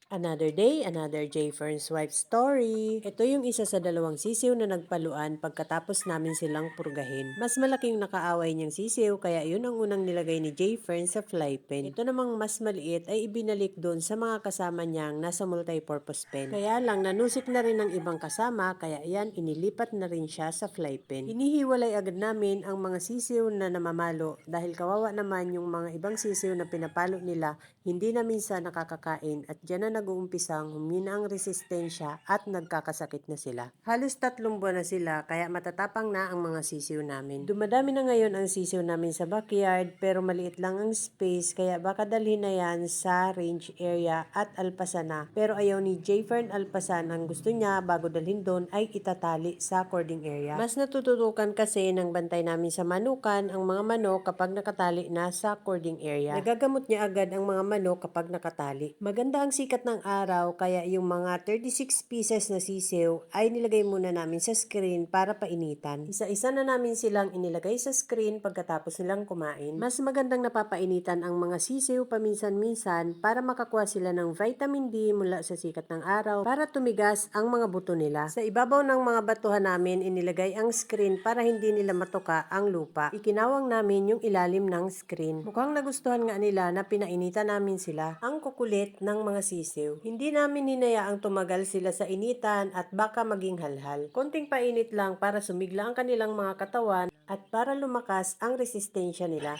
Another day, another J. Fern's wife story. Ito yung isa sa dalawang sisiw na nagpaluan pagkatapos namin silang purgahin. Mas malaking nakaaway niyang sisiw kaya yun ang unang nilagay ni J. Fern sa fly pen. Ito namang mas maliit ay ibinalik doon sa mga kasama niyang nasa multipurpose pen. Kaya lang nanusik na rin ng ibang kasama kaya yan inilipat na rin siya sa fly pen. Hinihiwalay agad namin ang mga sisiw na namamalo dahil kawawa naman yung mga ibang sisiw na pinapalo nila hindi na minsan nakakakain at dyan na nag-uumpisang humina ang resistensya at nagkakasakit na sila. Halos 3 buwan na sila kaya matatapang na ang mga sisiw namin. Dumadami na ngayon ang sisiw namin sa backyard pero maliit lang ang space kaya baka dalhin na yan sa range area at alpasan na. Pero ayaw ni J. Fern alpasan, ang gusto niya bago dalhin doon ay itatali sa cording area. Mas natututukan kasi ng bantay namin sa manukan ang mga manok kapag nakatali na sa cording area. Nagagamot niya agad ang mga manok kapag nakatali. Maganda ang sikat ng araw kaya yung mga 36 pieces na sisiw ay nilagay muna namin sa screen para painitan. Isa-isa na namin silang inilagay sa screen pagkatapos nilang kumain. Mas magandang napapainitan ang mga sisiw paminsan-minsan para makakuha sila ng vitamin D mula sa sikat ng araw para tumigas ang mga buto nila. Sa ibabaw ng mga batuhan namin inilagay ang screen para hindi nila matuka ang lupa. Ikinawang namin yung ilalim ng screen. Mukhang nagustuhan nga nila na pinainitan namin sila. Ang kukulit ng mga sisiw. Hindi namin hinayaang tumagal sila sa initan at baka maging halhal. Konting painit lang para sumigla ang kanilang mga katawan at para lumakas ang resistensya nila.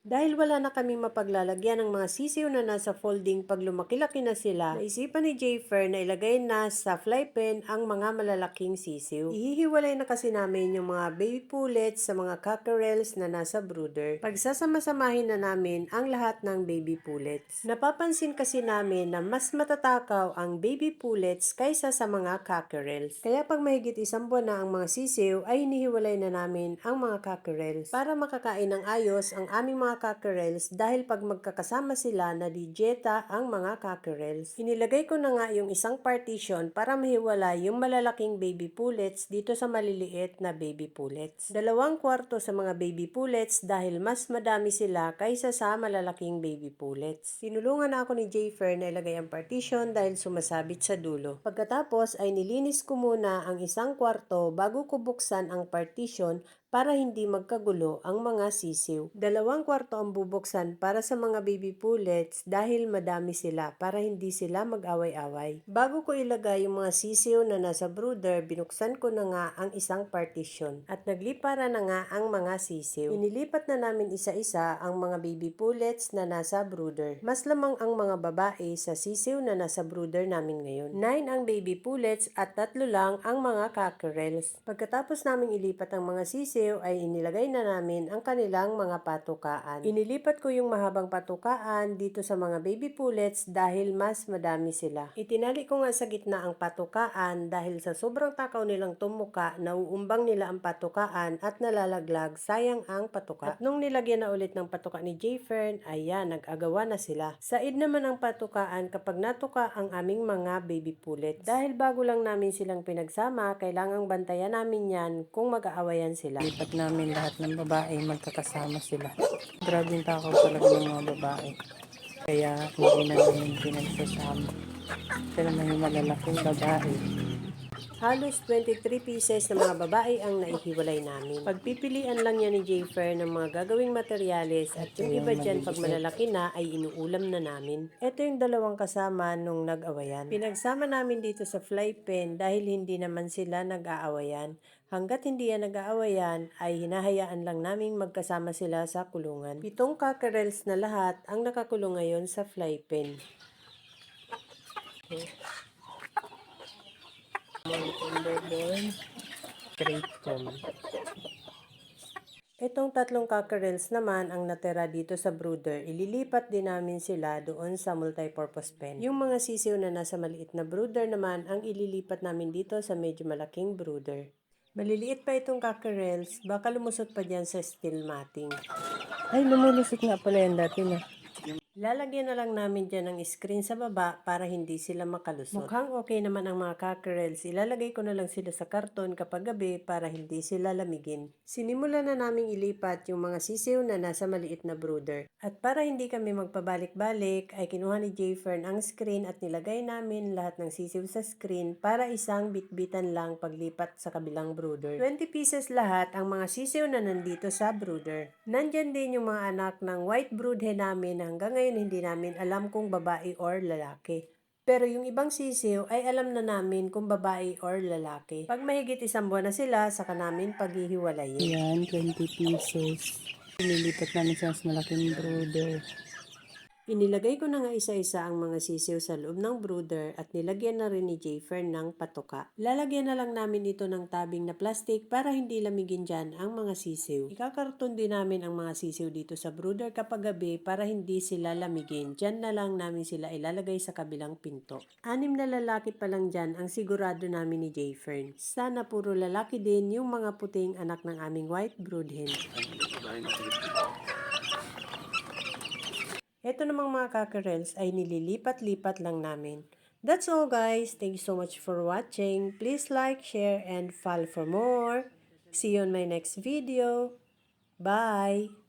Dahil wala na kaming mapaglalagyan ng mga sisiw na nasa folding pag lumaki-laki na sila, naisipan ni J. Fern na ilagay na sa fly pen ang mga malalaking sisiw. Ihihiwalay na kasi namin yung mga baby pullets sa mga cockerels na nasa brooder. Pagsasama-samahin na namin ang lahat ng baby pullets. Napapansin kasi namin na mas matatakaw ang baby pullets kaysa sa mga cockerels. Kaya pag mahigit 1 buwan na ang mga sisiw ay hinihiwalay na namin ang mga cockerels para makakain ng ayos ang aming mga cockerels dahil pag magkakasama sila na dieta ang mga cockerels. Inilagay ko na nga yung isang partition para mahiwalay yung malalaking baby pullets dito sa maliliit na baby pullets. 2 kwarto sa mga baby pullets dahil mas madami sila kaysa sa malalaking baby pullets. Tinulungan na ako ni J. Fern na ilagay ang partition dahil sumasabit sa dulo. Pagkatapos ay nilinis ko muna ang 1 kwarto bago ko buksan ang partition para hindi magkagulo ang mga sisiw. 2 kwarto ang bubuksan para sa mga baby pullets dahil madami sila para hindi sila mag-away-away. Bago ko ilagay yung mga sisiw na nasa brooder, binuksan ko na nga ang isang partition at naglipara na nga ang mga sisiw. Inilipat na namin isa-isa ang mga baby pullets na nasa brooder. Mas lamang ang mga babae sa sisiw na nasa brooder namin ngayon. 9 ang baby pullets at 3 lang ang mga cockerels. Pagkatapos naming ilipat ang mga sisiw ay inilagay na namin ang kanilang mga patukaan. Inilipat ko yung mahabang patukaan dito sa mga baby pullets dahil mas madami sila. Itinali ko nga sa gitna ang patukaan dahil sa sobrang takaw nilang tumuka, nauumbang nila ang patukaan at nalalaglag, sayang ang patuka. At nung nilagyan na ulit ng patuka ni J. Fern, ayan, nag-agawa na sila. Said naman ang patukaan kapag natuka ang aming mga baby pullets. Dahil bago lang namin silang pinagsama, kailangang bantayan namin yan kung mag-aawayan sila. Lipat namin lahat ng babae, magkakasama sila. Grabe yung takaw talaga ng mga babae. Kaya hindi na namin pinagsasama. Sila na yung malalaking babae. Halos 23 pieces na mga babae ang naihiwalay namin. Pagpipilian lang niya ni J. Fern ng mga gagawing materyales at yung iba dyan pag malalaki na ay inuulam na namin. Ito yung 2 kasama nung nag-awayan. Pinagsama namin dito sa fly pen dahil hindi naman sila nag-aawayan. Hanggat hindi yan nag-aawayan ay hinahayaan lang naming magkasama sila sa kulungan. 7 cockerels na lahat ang nakakulong ngayon sa fly pen. Okay. Itong 3 cockerels naman ang natira dito sa brooder. Ililipat din namin sila doon sa multipurpose pen. Yung mga sisiw na nasa maliit na brooder naman ang ililipat namin dito sa medyo malaking brooder. Maliliit pa itong cockerels, baka lumusot pa dyan sa steel matting. Ay, lumulusot nga pala yan dati na. Lalagyan na lang namin dyan ng screen sa baba para hindi sila makalusot. Mukhang okay naman ang mga cockerels. Ilalagay ko na lang sila sa karton kapag gabi para hindi sila lamigin. Sinimula na naming ilipat yung mga sisiw na nasa maliit na brooder. At para hindi kami magpabalik-balik ay kinuha ni Jayfern ang screen at nilagay namin lahat ng sisiw sa screen para isang bitbitan lang paglipat sa kabilang brooder. 20 pieces lahat ang mga sisiw na nandito sa brooder. Nandyan din yung mga anak ng white brood hen namin na hanggang ngayon hindi namin alam kung babae or lalaki. Pero yung ibang sisiw ay alam na namin kung babae or lalaki. Pag mahigit 1 buwan na sila, saka namin paghihiwalayin. Yan, 20 pieces. Nilipat namin sa mas malaking brooder. Inilagay ko na nga isa-isa ang mga sisiw sa loob ng brooder at nilagyan na rin ni Jayfern ng patuka. Lalagyan na lang namin ito ng tabing na plastic para hindi lamigin dyan ang mga sisiw. Ikakarton din namin ang mga sisiw dito sa brooder kapag gabi para hindi sila lamigin. Dyan na lang namin sila ilalagay sa kabilang pinto. 6 na lalaki pa lang dyan ang sigurado namin ni Jayfern. Sana puro lalaki din yung mga puting anak ng aming white brood hen. Ito namang mga cockerels ay nililipat-lipat lang namin. That's all guys. Thank you so much for watching. Please like, share, and follow for more. See you on my next video. Bye!